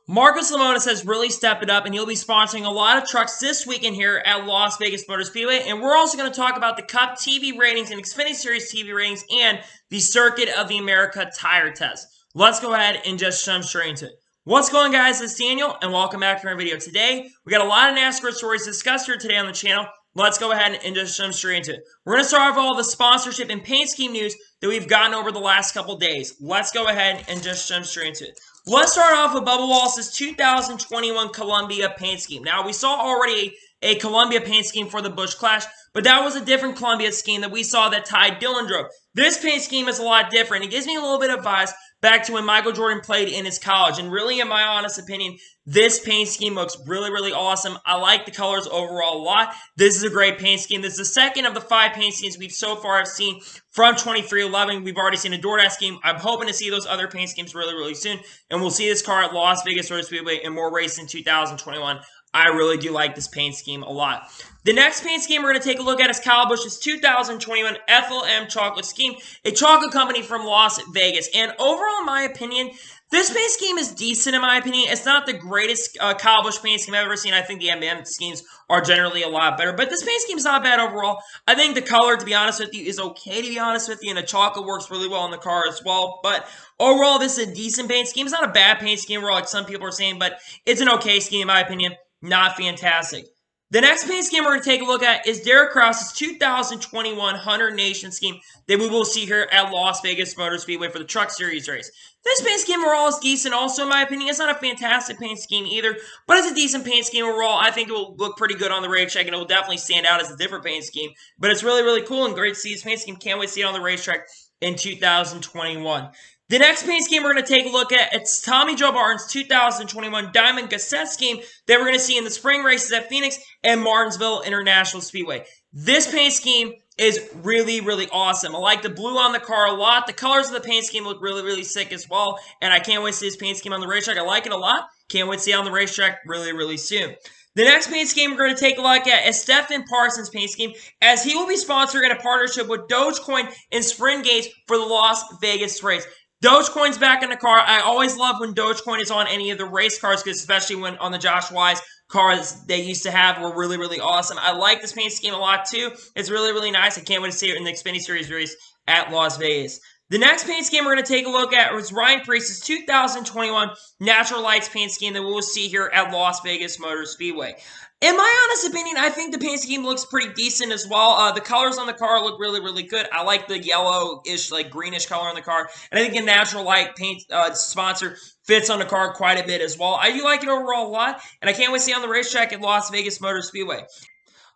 Marcus Lemonis has really stepped it up, and he'll be sponsoring a lot of trucks this weekend here at Las Vegas Motor Speedway. And we're also going to talk about the Cup TV ratings and Xfinity Series TV ratings and the Circuit of the America tire test. Let's go ahead and just jump straight into it. What's going on, guys? It's Daniel, and welcome back to our video. Today, we got a lot of NASCAR stories discussed here today on the channel. Let's go ahead and just jump straight into it. We're going to start off all the sponsorship and paint scheme news that we've gotten over the last couple days. Let's go ahead and just jump straight into it. Let's start off with Bubba Wallace's 2021 Columbia paint scheme. Now, we saw already a Columbia paint scheme for the Busch Clash, but that was a different Columbia scheme that we saw that Ty Dillon drove. This paint scheme is a lot different. It gives me a little bit of vibes back to when Michael Jordan played in his college. And really, in my honest opinion, this paint scheme looks really, really awesome. I like the colors overall a lot. This is a great paint scheme. This is the second of the 5 paint schemes we've so far have seen from 2311. We've already seen a DoorDash scheme. I'm hoping to see those other paint schemes really, really soon. And we'll see this car at Las Vegas Motor Speedway and more races in 2021. I really do like this paint scheme a lot. The next paint scheme we're going to take a look at is Kyle Busch's 2021 Ethel M Chocolate Scheme, a chocolate company from Las Vegas. And overall, in my opinion, this paint scheme is decent in my opinion. It's not the greatest Kyle Busch paint scheme I've ever seen. I think the M&M schemes are generally a lot better. But this paint scheme is not bad overall. I think the color, to be honest with you, is okay, to be honest with you. And the chocolate works really well in the car as well. But overall, this is a decent paint scheme. It's not a bad paint scheme, like some people are saying. But it's an okay scheme in my opinion. Not fantastic. The next paint scheme we're going to take a look at is Derek Krause's 2021 Hunter Nation scheme that we will see here at Las Vegas Motor Speedway for the Truck Series race. This paint scheme overall is decent also in my opinion. It's not a fantastic paint scheme either, but it's a decent paint scheme overall. I think it will look pretty good on the racetrack and it will definitely stand out as a different paint scheme. But it's really, really cool and great to see this paint scheme. Can't wait to see it on the racetrack in 2021. The next paint scheme we're going to take a look at, it's Tommy Joe Barton's 2021 Diamond Cassette scheme that we're going to see in the spring races at Phoenix and Martinsville International Speedway. This paint scheme is really, really awesome. I like the blue on the car a lot. The colors of the paint scheme look really, really sick as well, and I can't wait to see this paint scheme on the racetrack. I like it a lot. Can't wait to see it on the racetrack really, really soon. The next paint scheme we're going to take a look at is Stephen Parsons' paint scheme, as he will be sponsored in a partnership with Dogecoin and Sprint Gates for the Las Vegas race. Dogecoin's back in the car. I always love when Dogecoin is on any of the race cars, because especially when on the Josh Wise cars they used to have were really, really awesome. I like this paint scheme a lot too. It's really, really nice. I can't wait to see it in the Xfinity Series race at Las Vegas. The next paint scheme we're going to take a look at was Ryan Preece's 2021 Natural Lights paint scheme that we will see here at Las Vegas Motor Speedway. In my honest opinion, I think the paint scheme looks pretty decent as well. The colors on the car look really, really good. I like the yellow-ish, like greenish color on the car. And I think the Natural Light paint sponsor fits on the car quite a bit as well. I do like it overall a lot, and I can't wait to see it on the racetrack at Las Vegas Motor Speedway.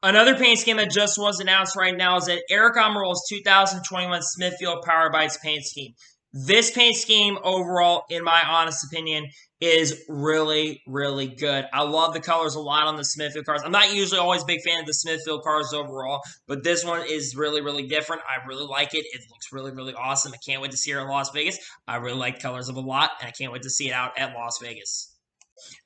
Another paint scheme that just was announced right now is that Eric Almirola's 2021 Smithfield Power Bites paint scheme. This paint scheme overall, in my honest opinion, is really, really good. I love the colors a lot on the Smithfield cars. I'm not usually always a big fan of the Smithfield cars overall, but this one is really, really different. I really like it. It looks really, really awesome. I can't wait to see it in Las Vegas. I really like the colors of a lot, and I can't wait to see it out at Las Vegas.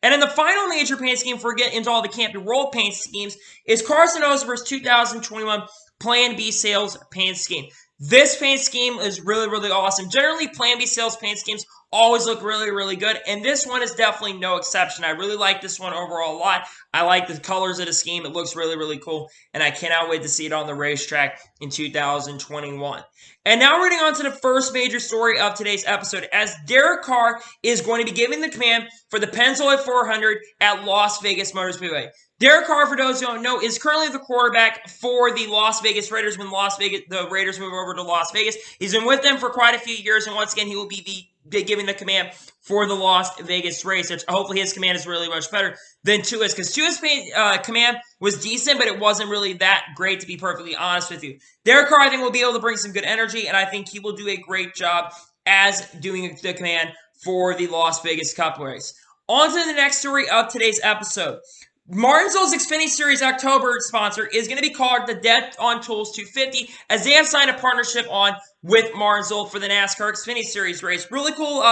And then the final major paint scheme before we get into all the Campy World paint schemes is Carson Osberg's 2021 Plan B Sales paint scheme. This paint scheme is really, really awesome. Generally, Plan B Sales paint schemes always look really, really good, and this one is definitely no exception. I really like this one overall a lot. I like the colors of the scheme. It looks really, really cool, and I cannot wait to see it on the racetrack in 2021. And now we're getting on to the first major story of today's episode, as Derek Carr is going to be giving the command for the Pennzoil 400 at Las Vegas Motor Speedway. Derek Carr, for those who don't know, is currently the quarterback for the Las Vegas Raiders when the Raiders move over to Las Vegas. He's been with them for quite a few years, and once again, he will be giving the command for the Las Vegas race. Hopefully his command is really much better than Tua's, because Tua's command was decent, but it wasn't really that great, to be perfectly honest with you. Derek Carr, I think, will be able to bring some good energy, and I think he will do a great job as doing the command for the Las Vegas Cup race. On to the next story of today's episode. Martinsville's Xfinity Series October sponsor is going to be called the Debt on Tools 250, as they have signed a partnership on with Martinsville for the NASCAR Xfinity Series race. Really cool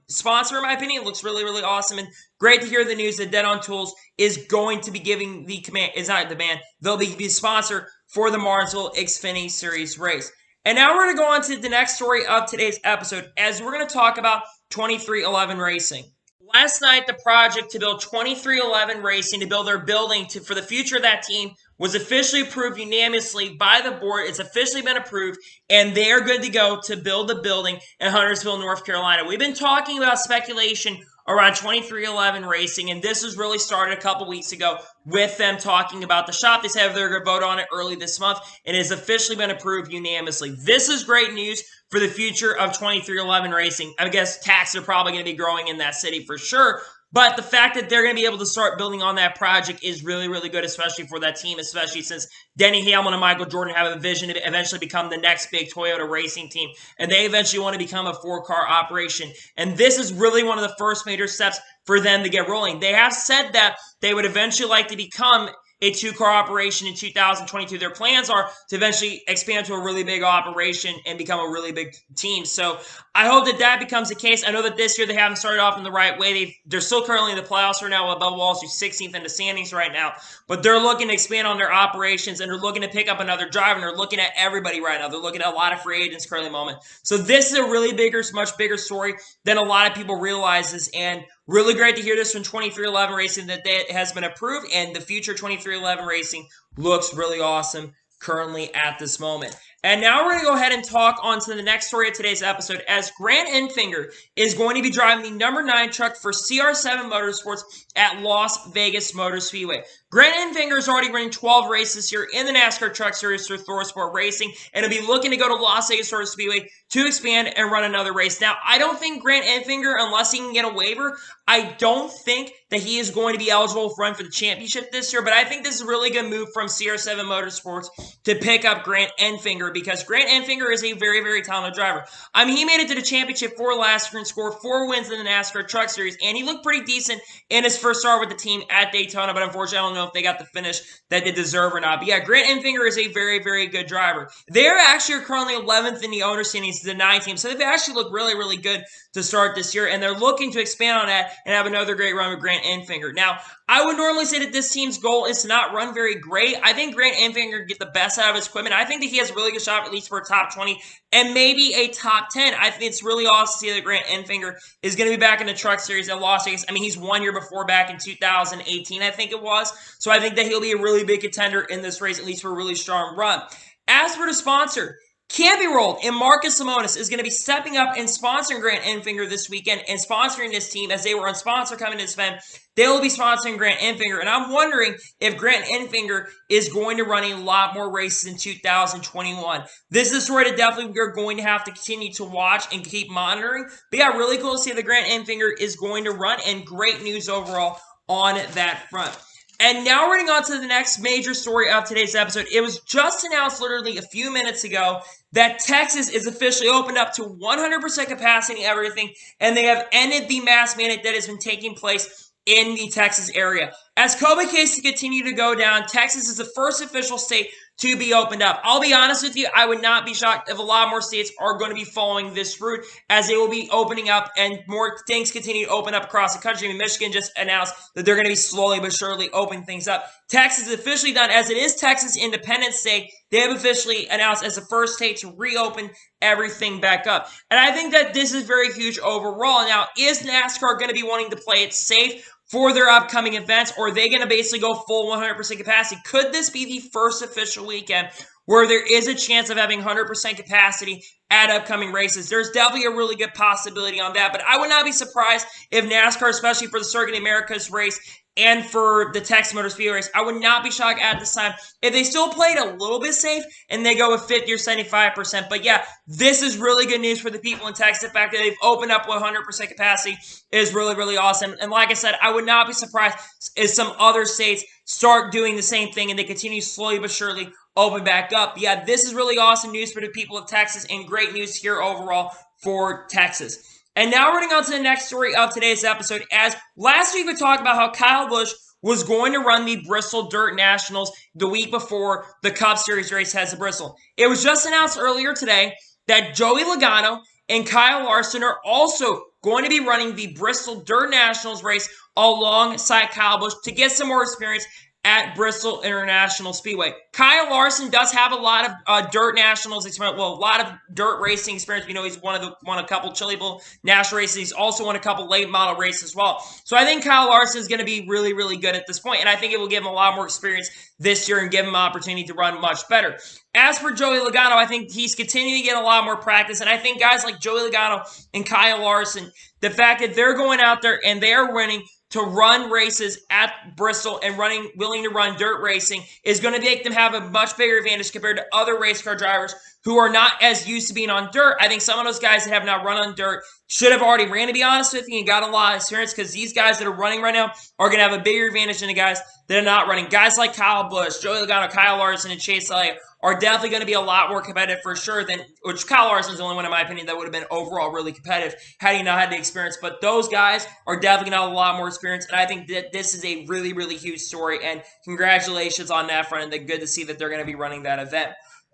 sponsor, in my opinion. It looks really, really awesome, and great to hear the news that Debt on Tools is going to be giving the command, is not the band, they'll be the sponsor for the Martinsville Xfinity Series race. And now we're going to go on to the next story of today's episode, as we're going to talk about 2311 Racing. Last night, the project to build 2311 Racing, to build their building for the future of that team, was officially approved unanimously by the board. It's officially been approved, and they are good to go to build the building in Huntersville, North Carolina. We've been talking about speculation around 2311 Racing, and this was really started a couple weeks ago with them talking about the shop. They said they're going to vote on it early this month, and it has officially been approved unanimously. This is great news for the future of 2311 Racing. I guess taxes are probably going to be growing in that city for sure, but the fact that they're going to be able to start building on that project is really, really good, especially for that team, especially since Denny Hamlin and Michael Jordan have a vision to eventually become the next big Toyota racing team, and they eventually want to become a four-car operation. And this is really one of the first major steps for them to get rolling. They have said that they would eventually like to become a two-car operation in 2022. Their plans are to eventually expand to a really big operation and become a really big team. So I hope that that becomes the case. I know that this year they haven't started off in the right way. They're still currently in the playoffs right now, above Wallace, who's 16th in the standings right now. But they're looking to expand on their operations, and they're looking to pick up another driver, and they're looking at everybody right now. They're looking at a lot of free agents currently at the moment. So this is a really bigger, much bigger story than a lot of people realizes, and really great to hear this from 2311 Racing that has been approved, and the future 2311 Racing looks really awesome currently at this moment. And now we're going to go ahead and talk on to the next story of today's episode, as Grant Enfinger is going to be driving the number 9 truck for CR7 Motorsports at Las Vegas Motor Speedway. Grant Enfinger is already running 12 races here in the NASCAR Truck Series for ThorSport Racing, and he'll be looking to go to Las Vegas Motor Speedway to expand and run another race. Now, I don't think Grant Enfinger, unless he can get a waiver, I don't think that he is going to be eligible to run for the championship this year, but I think this is a really good move from CR7 Motorsports to pick up Grant Enfinger, because Grant Enfinger is a very, very talented driver. I mean, he made it to the championship for last year and scored 4 wins in the NASCAR Truck Series, and he looked pretty decent in his first start with the team at Daytona, but unfortunately, I don't know if they got the finish that they deserve or not. But yeah, Grant Enfinger is a very, very good driver. They're actually currently 11th in the owner standings to the 9 team, so they've actually looked really, really good to start this year, and they're looking to expand on that and have another great run with Grant Enfinger. Now, I would normally say that this team's goal is to not run very great. I think Grant Enfinger can get the best out of his equipment. I think that he has a really good shot, at least for a top 20 and maybe a top 10. I think it's really awesome to see that Grant Enfinger is going to be back in the Truck Series at Las Vegas. I mean, he's 1 year before back in 2018, I think it was. So I think that he'll be a really big contender in this race, at least for a really strong run. As for the sponsor, Campy World and Marcus Lemonis is going to be stepping up and sponsoring Grant Enfinger this weekend and sponsoring this team, as they were on sponsor coming to this event. They will be sponsoring Grant Enfinger, and I'm wondering if Grant Enfinger is going to run a lot more races in 2021. This is a story that definitely we're going to have to continue to watch and keep monitoring. But yeah, really cool to see that Grant Enfinger is going to run, and great news overall on that front. And now we're getting on to the next major story of today's episode. It was just announced literally a few minutes ago that Texas is officially opened up to 100% capacity and everything, and they have ended the mask mandate that has been taking place in the Texas area. As COVID cases continue to go down, Texas is the first official state to be opened up. I'll be honest with you, I would not be shocked if a lot more states are going to be following this route, as they will be opening up and more things continue to open up across the country. I mean, Michigan just announced that they're going to be slowly but surely opening things up. Texas is officially done, as it is Texas Independence Day. They have officially announced as the first state to reopen everything back up. And I think that this is very huge overall. Now, is NASCAR going to be wanting to play it safe for their upcoming events, or are they going to basically go full 100% capacity? Could this be the first official weekend where there is a chance of having 100% capacity at upcoming races? There's definitely a really good possibility on that, but I would not be surprised if NASCAR, especially for the Circuit of Americas race and for the Texas Motor Speedway race, I would not be shocked at this time if they still played a little bit safe and they go with 50 or 75%. But yeah, this is really good news for the people in Texas. The fact that they've opened up 100% capacity is really, really awesome. And like I said, I would not be surprised if some other states start doing the same thing and they continue slowly but surely open back up. But yeah, this is really awesome news for the people of Texas, and great news here overall for Texas. And now we're going on to the next story of today's episode, as last week we talked about how Kyle Busch was going to run the Bristol Dirt Nationals the week before the Cup Series race heads to Bristol. It was just announced earlier today that Joey Logano and Kyle Larson are also going to be running the Bristol Dirt Nationals race alongside Kyle Busch to get some more experience at Bristol International Speedway. Kyle Larson does have a lot of dirt nationals experience. Well, a lot of dirt racing experience. We know he's won a couple Chili Bowl national races. He's also won a couple late model races as well. So I think Kyle Larson is going to be really, really good at this point, and I think it will give him a lot more experience this year and give him an opportunity to run much better. As for Joey Logano, I think he's continuing to get a lot more practice, and I think guys like Joey Logano and Kyle Larson, the fact that they're going out there and they're winning to run races at Bristol and willing to run dirt racing is going to make them have a much bigger advantage compared to other race car drivers who are not as used to being on dirt. I think some of those guys that have not run on dirt should have already ran, to be honest with you, and got a lot of experience, because these guys that are running right now are going to have a bigger advantage than the guys that are not running. Guys like Kyle Busch, Joey Logano, Kyle Larson, and Chase Elliott are definitely going to be a lot more competitive for sure than, which Kyle Larson's the only one in my opinion that would have been overall really competitive had he not had the experience. But those guys are definitely going to have a lot more experience, and I think that this is a really, really huge story, and congratulations on that front, and good to see that they're going to be running that event.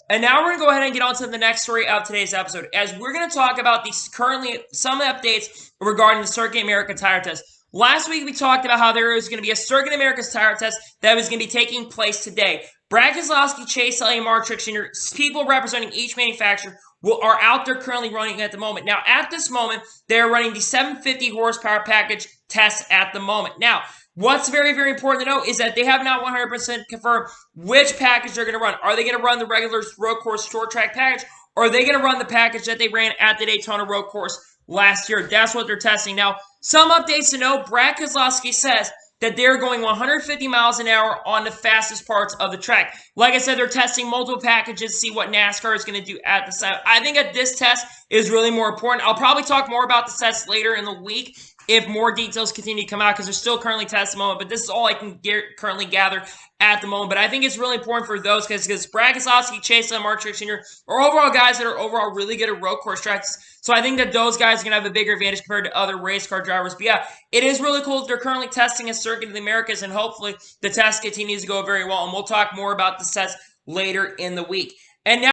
And now we're going to go ahead and get on to the next story of today's episode, as we're going to talk about some updates regarding the Circuit America tire test. Last week, we talked about how there was going to be a Circuit America's tire test that was going to be taking place today. Brad Keselowski, Chase Elliott, Mark Truex Jr., people representing each manufacturer, are out there currently running at the moment. Now, at this moment, they're running the 750 horsepower package test at the moment. Now, what's very, very important to know is that they have not 100% confirmed which package they're going to run. Are they going to run the regular road course short track package, or are they going to run the package that they ran at the Daytona road course last year? That's what they're testing. Now, some updates to know. Brad Keselowski says that they're going 150 miles an hour on the fastest parts of the track. Like I said, they're testing multiple packages to see what NASCAR is going to do at the site. I think that this test is really more important. I'll probably talk more about the test later in the week if more details continue to come out, because they're still currently testing the moment, but this is all I can currently gather at the moment. But I think it's really important for those because Brad Keselowski, Chase and Mark Truex Jr. are overall guys that are overall really good at road course tracks. So I think that those guys are going to have a bigger advantage compared to other race car drivers. But yeah, it is really cool that they're currently testing a Circuit of the Americas, and hopefully the test continues to go very well. And we'll talk more about the test later in the week. And now,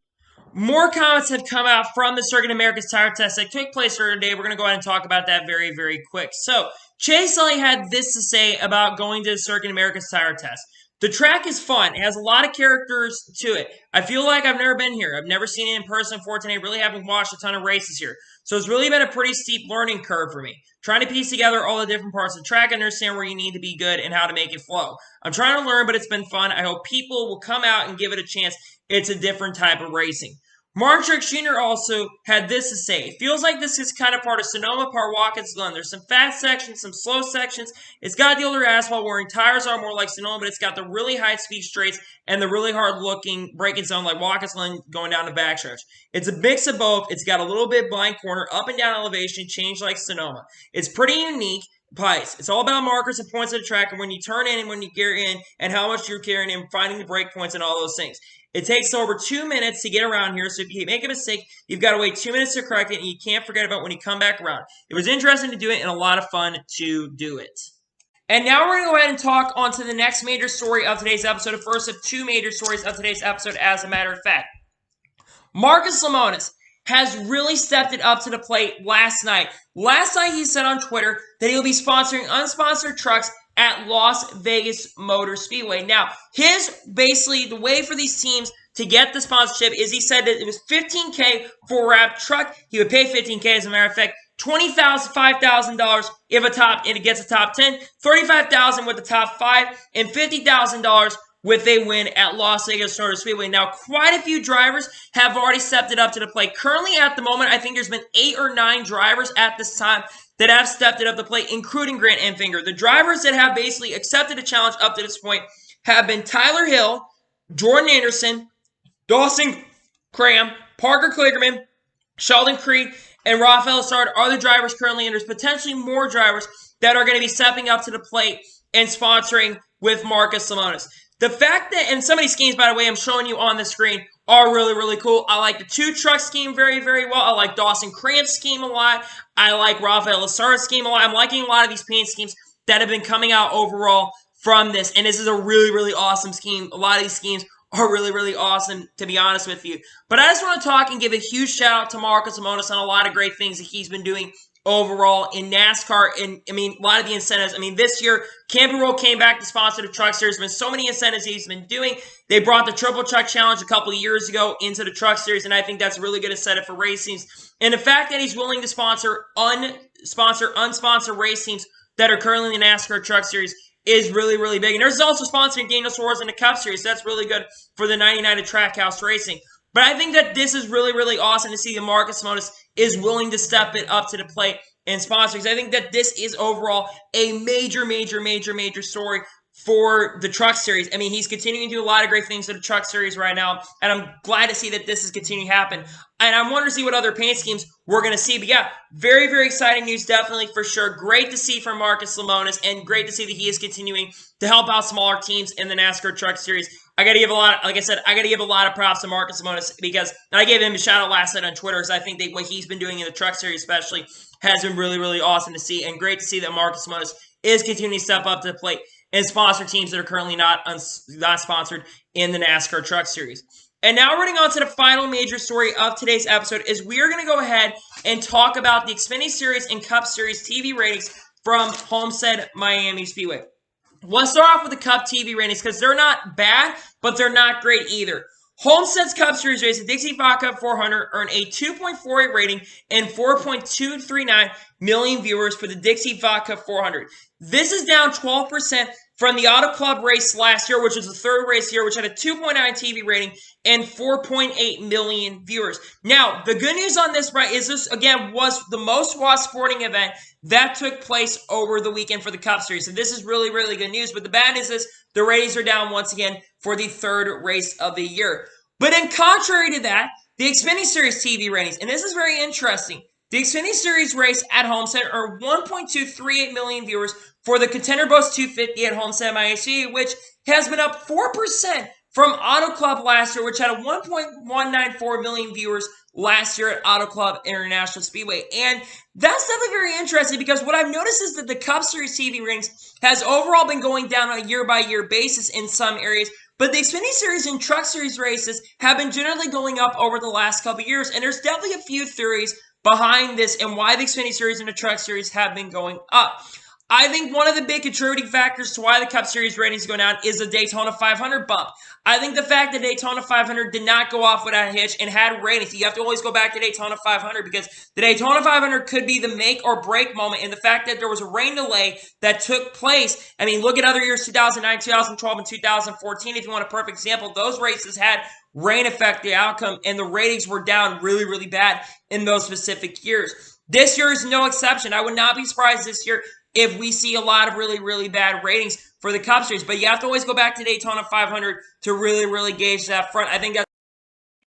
more comments have come out from the Circuit of America's tire test that took place earlier today. We're going to go ahead and talk about that very, very quick. So, Chase Elliott had this to say about going to the Circuit of America's tire test. The track is fun. It has a lot of characters to it. I feel like I've never been here. I've never seen it in person before today. Really haven't watched a ton of races here. So it's really been a pretty steep learning curve for me. Trying to piece together all the different parts of the track and understand where you need to be good and how to make it flow. I'm trying to learn, but it's been fun. I hope people will come out and give it a chance. It's a different type of racing. Mark Truex Jr. also had this to say. It feels like this is kind of part of Sonoma, part Watkins Glen. There's some fast sections, some slow sections. It's got the older asphalt wearing tires are more like Sonoma, but it's got the really high-speed straights and the really hard-looking braking zone like Watkins Glen going down the backstretch. It's a mix of both. It's got a little bit blind corner, up and down elevation, change like Sonoma. It's pretty unique. It's all about markers and points of the track, and when you turn in and when you gear in, and how much you're carrying in, finding the brake points and all those things. It takes over 2 minutes to get around here, so if you make a mistake, you've got to wait 2 minutes to correct it, and you can't forget about when you come back around. It was interesting to do it and a lot of fun to do it. And now we're going to go ahead and talk on to the next major story of today's episode, the first of two major stories of today's episode, as a matter of fact. Marcus Lemonis has really stepped it up to the plate last night. Last night he said on Twitter that he'll be sponsoring unsponsored trucks at Las Vegas Motor Speedway. Now, basically the way for these teams to get the sponsorship is he said that it was $15K for a wrap truck. He would pay $15K, as a matter of fact. $20,000, $5,000 if it gets a top 10, $35,000 with the top 5, and $50,000 with a win at Las Vegas Motor Speedway. Now, quite a few drivers have already stepped it up to the plate. Currently, at the moment, I think there's been 8 or 9 drivers at this time that have stepped it up to the plate, including Grant Enfinger. The drivers that have basically accepted the challenge up to this point have been Tyler Hill, Jordan Anderson, Dawson Graham, Parker Kligerman, Sheldon Creed, and Rafael Lessard are the drivers currently, and there's potentially more drivers that are going to be stepping up to the plate and sponsoring with Marcus Lemonis. The fact that, and some of these schemes, by the way, I'm showing you on the screen, are really, really cool. I like the 2-truck scheme very, very well. I like Dawson Cramp's scheme a lot. I like Rafael Lessard's scheme a lot. I'm liking a lot of these paint schemes that have been coming out overall from this, and this is a really, really awesome scheme. A lot of these schemes are really, really awesome, to be honest with you. But I just want to talk and give a huge shout out to Marcus Lemonis on a lot of great things that he's been doing overall in NASCAR. And I mean, a lot of the incentives. I mean, this year, Camping World came back to sponsor the Truck Series. There's been so many incentives he's been doing. They brought the Triple Truck Challenge a couple of years ago into the Truck Series, and I think that's really good incentive for race teams. And the fact that he's willing to sponsor unsponsored race teams that are currently in the NASCAR Truck Series is really, really big. And there's also sponsoring Daniel Suarez in the Cup Series. So that's really good for the 99 at Trackhouse Racing. But I think that this is really, really awesome to see that Marcus Lemonis is willing to step it up to the plate and sponsor. Because I think that this is overall a major, major, major, major story for the Truck Series. I mean, he's continuing to do a lot of great things for the Truck Series right now, and I'm glad to see that this is continuing to happen. And I'm wondering to see what other paint schemes we're going to see. But yeah, very, very exciting news, definitely for sure. Great to see from Marcus Lemonis, and great to see that he is continuing to help out smaller teams in the NASCAR Truck Series. I got to give a lot, like I said, I got to give a lot of props to Marcus Lemonis, because I gave him a shout out last night on Twitter, because I think that what he's been doing in the Truck Series especially has been really, really awesome to see, and great to see that Marcus Lemonis is continuing to step up to the plate and sponsor teams that are currently not sponsored in the NASCAR Truck Series. And now running on to the final major story of today's episode is we are going to go ahead and talk about the Xfinity Series and Cup Series TV ratings from Homestead Miami Speedway. Let's start off with the Cup TV ratings, because they're not bad, but they're not great either. Homestead's Cup Series race, the Dixie Vodka 400, earned a 2.48 rating and 4.239 million viewers for the Dixie Vodka 400. This is down 12% from the Auto Club race last year, which was the third race here, which had a 2.9 TV rating and 4.8 million viewers. Now, the good news on this, right, is this, again, was the most watched sporting event that took place over the weekend for the Cup Series. So this is really, really good news. But the bad news is the ratings are down once again for the third race of the year. But in contrary to that, the Xfinity Series TV ratings, and this is very interesting, the Xfinity Series race at Homestead earned 1.238 million viewers for the Contender Boats 250 at Homestead Miami, which has been up 4% from Auto Club last year, which had a 1.194 million viewers last year at Auto Club International Speedway. And that's definitely very interesting, because what I've noticed is that the Cup Series TV ratings has overall been going down on a year-by-year basis in some areas, but the Xfinity Series and Truck Series races have been generally going up over the last couple of years, and there's definitely a few theories behind this and why the Xfinity Series and the Truck Series have been going up. I think one of the big contributing factors to why the Cup Series ratings go down is the Daytona 500 bump. I think the fact that Daytona 500 did not go off without a hitch and had ratings. You have to always go back to Daytona 500, because the Daytona 500 could be the make or break moment, in the fact that there was a rain delay that took place. I mean, look at other years, 2009, 2012, and 2014. If you want a perfect example, those races had rain affect the outcome, and the ratings were down really, really bad in those specific years. This year is no exception. I would not be surprised this year if we see a lot of really, really bad ratings for the Cup Series. But you have to always go back to Daytona 500 to really, really gauge that front. I think that's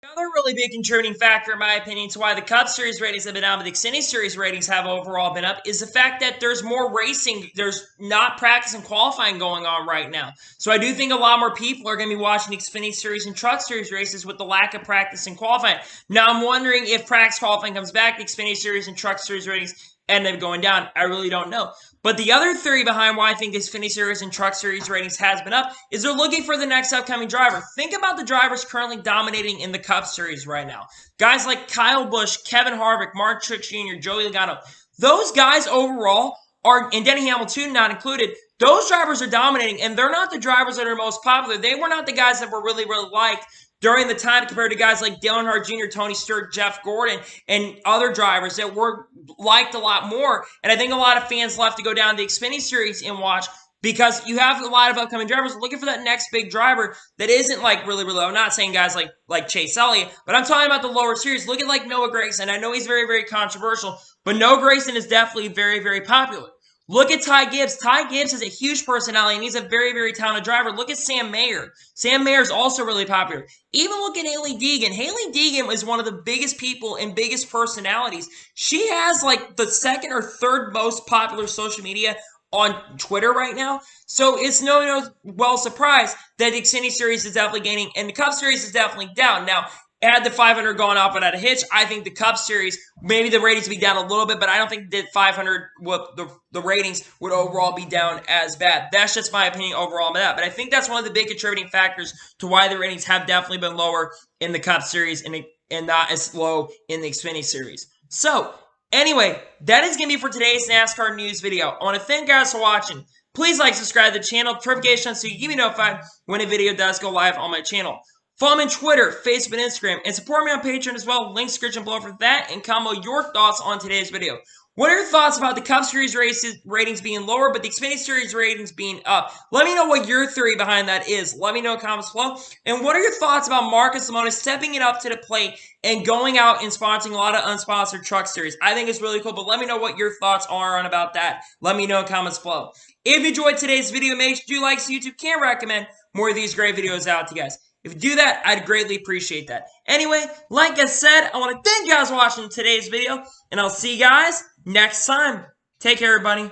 another really big contributing factor, in my opinion, to why the Cup Series ratings have been down, but the Xfinity Series ratings have overall been up, is the fact that there's more racing. There's not practice and qualifying going on right now. So I do think a lot more people are going to be watching the Xfinity Series and Truck Series races with the lack of practice and qualifying. Now, I'm wondering if practice qualifying comes back, the Xfinity Series and Truck Series ratings end up going down. I really don't know. But the other theory behind why I think this Xfinity Series and Truck Series ratings has been up is they're looking for the next upcoming driver. Think about the drivers currently dominating in the Cup Series right now. Guys like Kyle Busch, Kevin Harvick, Mark Truex Jr., Joey Logano. Those guys overall are, and Denny Hamilton not included, those drivers are dominating, and they're not the drivers that are most popular. They were not the guys that were really, really liked during the time, compared to guys like Dale Earnhardt Jr., Tony Stewart, Jeff Gordon, and other drivers that were liked a lot more. And I think a lot of fans left to go down the Xfinity Series and watch, because you have a lot of upcoming drivers looking for that next big driver that isn't like really, really low. I'm not saying guys like Chase Elliott, but I'm talking about the lower series. Look at like Noah Gragson. I know he's very, very controversial, but Noah Gragson is definitely very, very popular. Look at Ty Gibbs. Ty Gibbs is a huge personality, and he's a very, very talented driver. Look at Sam Mayer. Sam Mayer is also really popular. Even look at Hailie Deegan. Hailie Deegan is one of the biggest people and biggest personalities. She has like the second or third most popular social media on Twitter right now. So it's no well surprised that the Xfinity Series is definitely gaining, and the Cup Series is definitely down. Now, had the 500 gone off without a hitch, I think the Cup Series, maybe the ratings would be down a little bit, but I don't think that 500, the ratings would overall be down as bad. That's just my opinion overall on that. But I think that's one of the big contributing factors to why the ratings have definitely been lower in the Cup Series and not as low in the Xfinity Series. So, Anyway, that is going to be for today's NASCAR news video. I want to thank you guys for watching. Please like, subscribe to the channel, notifications so you can be notified when a video does go live on my channel. Follow me on Twitter, Facebook, and Instagram, and support me on Patreon as well. Link description below for that, and comment your thoughts on today's video. What are your thoughts about the Cup Series ratings being lower, but the Xfinity Series ratings being up? Let me know what your theory behind that is. Let me know in the comments below. And what are your thoughts about Marcus Lemonis stepping it up to the plate and going out and sponsoring a lot of unsponsored truck series? I think it's really cool, but let me know what your thoughts are on about that. Let me know in the comments below. If you enjoyed today's video, make sure you like so YouTube can recommend more of these great videos out to you guys. If you do that, I'd greatly appreciate that. Anyway, like I said, I want to thank you guys for watching today's video, and I'll see you guys next time. Take care, everybody.